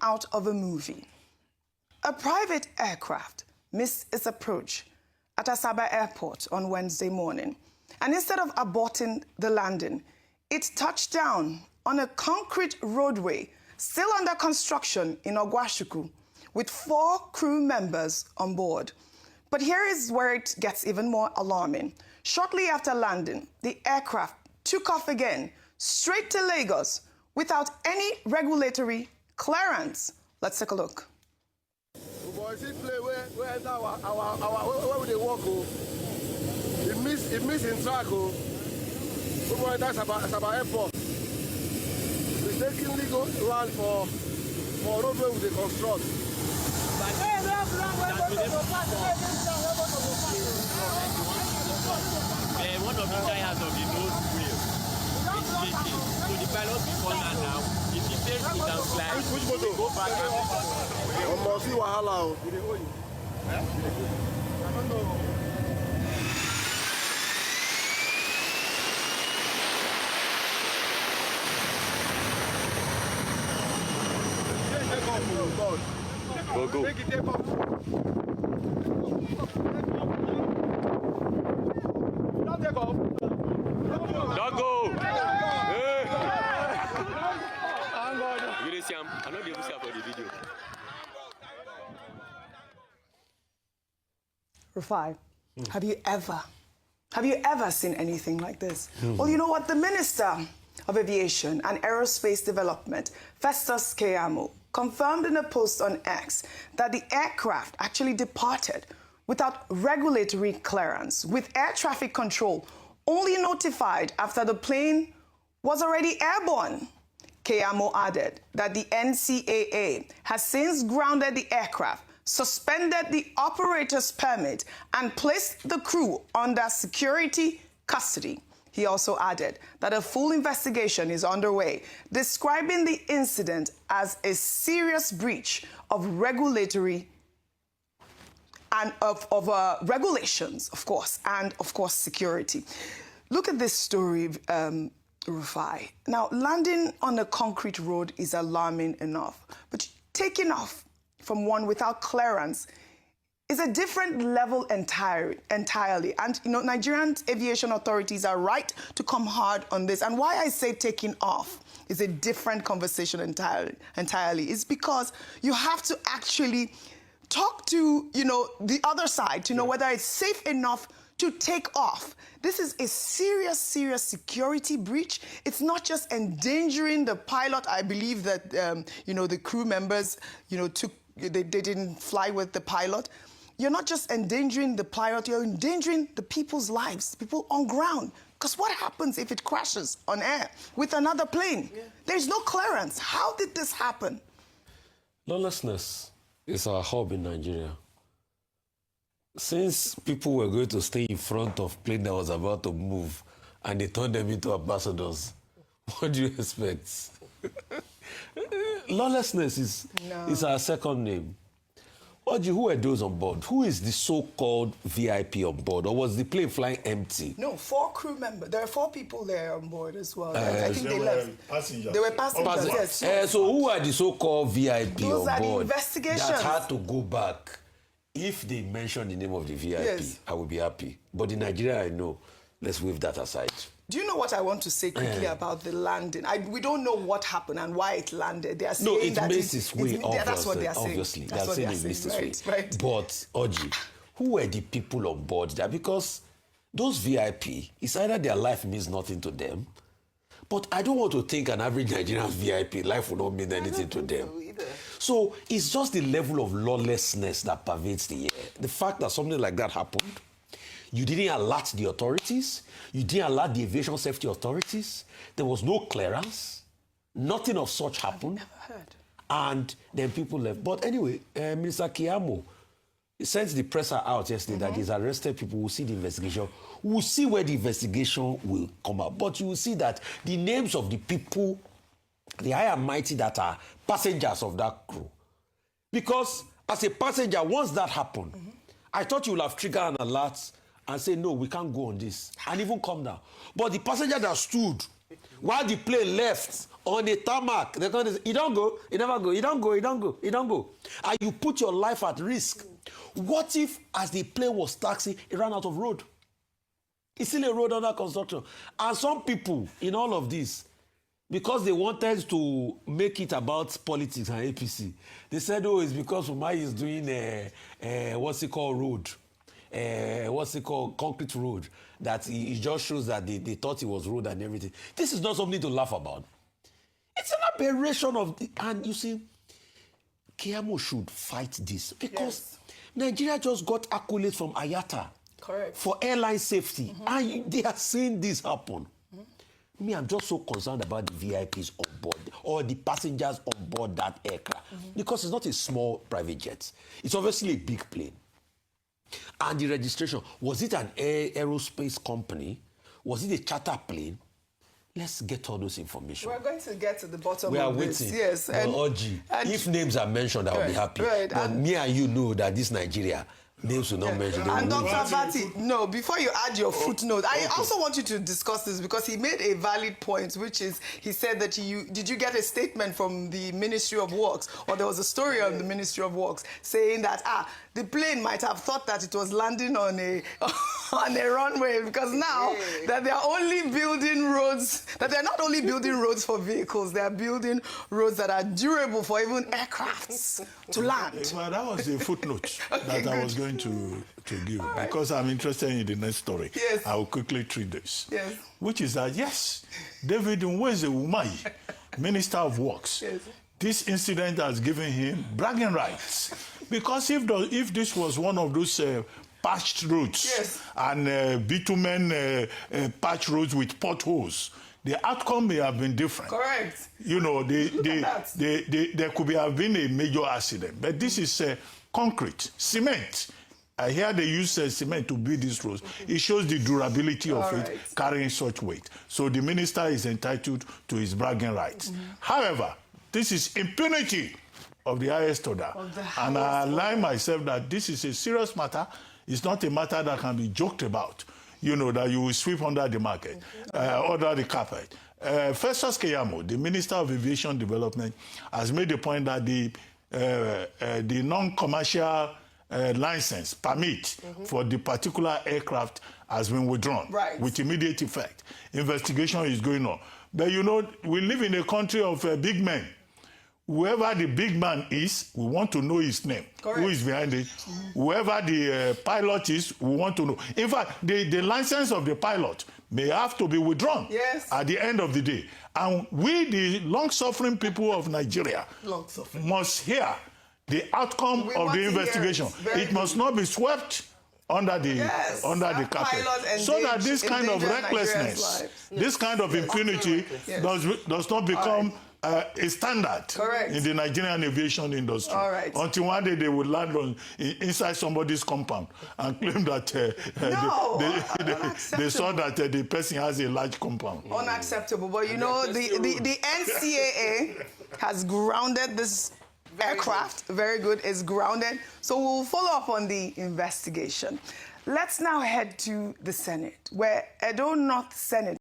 out of a movie. A private aircraft missed its approach at Asaba Airport on Wednesday morning, and instead of aborting the landing, it touched down on a concrete roadway still under construction in Ogwashuku with 4 crew members on board. But here is where it gets even more alarming. Shortly after landing, the aircraft took off again, straight to Lagos, without any regulatory clearance. Let's take a look. Where would they walk? It missed in track. That's about airport. Mistakenly go land for roadway with the construct. One of the tires of the nose wheel is leaking. So the pilot before now, if he fails to downslide, Which motor? Go back and See wahala. I don't know. Go. Make it take off. Don't take off. Don't go. You didn't see him. I'm not able to see for the video. Rufai, have you ever seen anything like this? Well, you know what? The Minister of Aviation and Aerospace Development, Festus Keyamo, confirmed in a post on X that the aircraft actually departed without regulatory clearance, with air traffic control only notified after the plane was already airborne. Keyamo added that the NCAA has since grounded the aircraft, suspended the operator's permit, and placed the crew under security custody. He also added that a full investigation is underway, describing the incident as a serious breach of regulatory and of regulations, of course, and of course security. Look at this story, Rufai. Now, landing on a concrete road is alarming enough, but taking off from one without clearance is a different level entirely. And, you know, Nigerian aviation authorities are right to come hard on this. And why I say taking off is a different conversation entirely is because you have to actually talk to, you know, the other side to know whether it's safe enough to take off. This is a serious, serious security breach. It's not just endangering the pilot. I believe that, you know, the crew members, you know, they didn't fly with the pilot. You're not just endangering the pilot, you're endangering the people's lives, people on ground. Because what happens if it crashes on air with another plane? Yeah. There's no clearance. How did this happen? Lawlessness is our hub in Nigeria. Since people were going to stay in front of plane that was about to move and they turned them into ambassadors, what do you expect? Lawlessness is our second name. Oji, who were those on board? Who is the so-called VIP on board? Or was the plane flying empty? No, 4 crew members. There are 4 people there on board as well. I think they left. Passengers. They were passengers, yes. So who are the so-called VIP Those on are board the investigations that had to go back? If they mention the name of the VIP, yes, I will be happy. But in Nigeria, I know. Let's wave that aside. Do you know what I want to say quickly about the landing? We don't know what happened and why it landed. They are saying it missed its way, that's what they are saying. Obviously, that's what they are saying it missed its way. Right. But, Oji, who were the people on board there? Because those VIP, it's either their life means nothing to them, but I don't want to think an average Nigerian VIP life will not mean anything to them. So it's just the level of lawlessness that pervades the air. The fact that something like that happened, you didn't alert the authorities. You didn't alert the aviation safety authorities. There was no clearance. Nothing of such happened. I've never heard. And then people left. But anyway, Mr. Keyamo sent the presser out yesterday that he's arrested people. We'll see the investigation. We'll see where the investigation will come out. But you will see that the names of the people, the high and mighty that are passengers of that crew. Because as a passenger, once that happened, I thought you would have triggered an alert and say, no, we can't go on this, and even come down. But the passenger that stood while the plane left on a tarmac. They're going to say, you don't go, you never go, you don't go, you don't go, you don't go. And you put your life at risk. What if, as the plane was taxiing, it ran out of road? It's still a road under construction. And some people in all of this, because they wanted to make it about politics and APC, they said, oh, it's because Umai is doing road. Concrete road, that it just shows that they thought it was road and everything. This is not something to laugh about. It's an aberration of and you see, Keyamo should fight this because Nigeria just got accolades from IATA for airline safety, and they are seeing this happen. Me, I'm just so concerned about the VIPs on board or the passengers on board that aircraft because it's not a small private jet. It's obviously a big plane. And the registration, was it an aerospace company? Was it a charter plane? Let's get all those information. We're going to get to the bottom we are of waiting. this. Yes. And if names are mentioned, I'll be happy. Right. But me and you know that this Nigeria, names will not mention. And Dr. Abati, no, before you add your footnote, I also want you to discuss this because he made a valid point, which is he said that did you get a statement from the Ministry of Works, or there was a story on the Ministry of Works saying that the plane might have thought that it was landing on a runway because now that they are only building roads, that they're not only building roads for vehicles, they are building roads that are durable for even aircrafts to land. Well, that was a footnote that I was going to give because I'm interested in the next story. Yes. I will quickly treat this. Yes. Which is that, yes, David Nweze Umai, Minister of Works, this incident has given him bragging rights. Because if this was one of those patched roads and bitumen patched roads with potholes, the outcome may have been different. Correct. You know, there could have been a major accident. But this is concrete, cement. I hear they use cement to build these roads. It shows the durability of it carrying such weight. So the minister is entitled to his bragging rights. However, this is impunity of the highest order. And I align myself that this is a serious matter. It's not a matter that can be joked about, you know, that you will sweep under the market, under the carpet. Festus Keyamo, the Minister of Aviation Development, has made the point that the non-commercial license, permit for the particular aircraft has been withdrawn with immediate effect. Investigation is going on. But, you know, we live in a country of big men. Whoever the big man is, we want to know his name. Who is behind it. Whoever the pilot is, we want to know. In fact, the license of the pilot may have to be withdrawn at the end of the day. And we, the long-suffering people of Nigeria, must hear the outcome of the investigation. It must not be swept under the carpet, so that this kind of recklessness, this kind of impunity does not become a standard in the Nigerian aviation industry. Until one day they will land inside somebody's compound and claim that they saw that the person has a large compound. Unacceptable. But you know, the NCAA has grounded this aircraft. Very good. It's grounded. So we'll follow up on the investigation. Let's now head to the Senate, where Edo North Senate